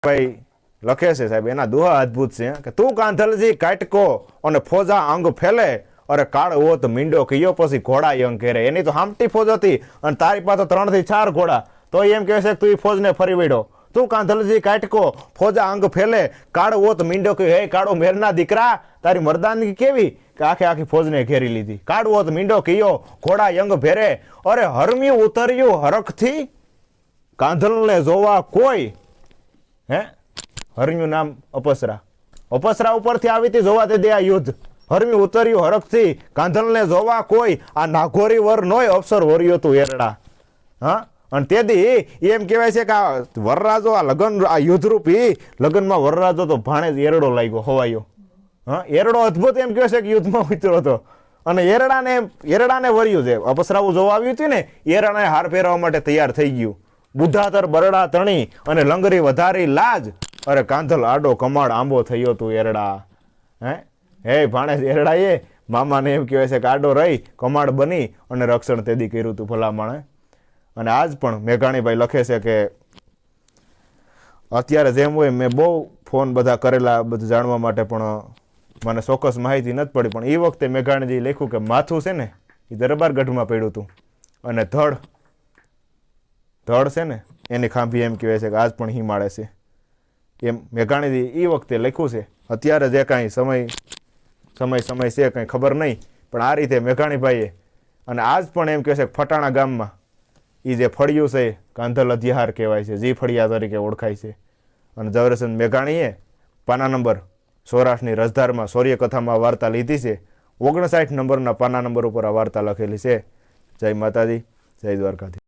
ભાઈ લખે છે સાહેબ, એના દોહા અદભુત છે કે તું કાંધલજી કાટકો અને ફોજા અંગ ફેલે, અરે કાળ ઓત મીંડો કયો પછી ઘોડા યંગ ઘેરે. એની તો હામટી ફોજ હતી અને તારી પાસે 3 થી 4 ઘોડા, તો એમ કહે છે કે તું એ ફોજને ફરી વળ્યો. તું કાંધલજી કાટકો ફોજા અંગ ફેલે, કાળ ઓત મીંડો કયો, હે કાળો મેરના દીકરા, તારી મર્દાનગી કેવી કે આખી ફોજને ઘેરી લીધી. કાળ ઓત મીંડો કયો ઘોડા યંગ ભેરે, અરે હરમ્યું ઉતર્યું હરખથી કાંધલને જોવા કોઈ. હે હરમ્યું નામ અપસરા, અપસરા ઉપરથી આવી હતી જોવા તે દે આ યુદ્ધ. હરમ્યું ઉતર્યું હરખથી કાંધલને જોવા કોઈ, આ નાઘોરી વર નોય અવસર વર્યો તું એરડા. હા, અને તેથી એમ કહેવાય છે કે આ વરરાજો આ લગ્ન આ યુદ્ધરૂપી લગ્નમાં વરરાજો તો ભાણે જ એરડો લાગ્યો હોવાયો. હા, એરડો અદભુત એમ કહે છે કે યુદ્ધમાં ઉતર્યો હતો અને એરડાને વર્યું છે. અપસરાવું જોવા આવ્યું હતું ને, એરડાને હાર પહેરવા માટે તૈયાર થઈ ગયું. બુદ્ધાતર બરડા તણી અને લંગરી વધારી લાજ, અરે કાંધલ આડો કમાડ આંબો થયો તું એરડા. હે ભાણેજ એરડાએ મામાને એમ કહેવાય છે કે આડો રહી કમાડ બની અને રક્ષણ તેદી કર્યું તું ભલા માણે. અને આજ પણ મેઘાણીભાઈ લખે છે કે અત્યારે જેમ હોય, મેં બહુ ફોન બધા કરેલા બધું જાણવા માટે પણ મને ચોક્કસ માહિતી નથી પડી, પણ એ વખતે મેઘાણીજી લખ્યું કે માથું છે ને એ દરબારગઢમાં પડ્યું હતું અને ધડ છે ને એની ખાંભી એમ કહેવાય છે કે આજ પણ હિમાળે છે. એમ મેઘાણીજી એ વખતે લખ્યું છે. અત્યારે જે કાંઈ સમય છે કંઈ ખબર નહીં, પણ આ રીતે મેઘાણીભાઈએ. અને આજ પણ એમ કહે છે કે ફટાણા ગામમાં એ જે ફળિયું છે કાંધલ અધ્યાહાર કહેવાય છે, જી ફળિયા તરીકે ઓળખાય છે. અને ઝવેરચંદ મેઘાણીએ પાના નંબર સૌરાષ્ટ્રની રસધારમાં શૌર્યકથામાં વાર્તા લીધી છે. 59 નંબરના પાના નંબર ઉપર આ વાર્તા લખેલી છે. જય માતાજી, જય દ્વારકાધીશ.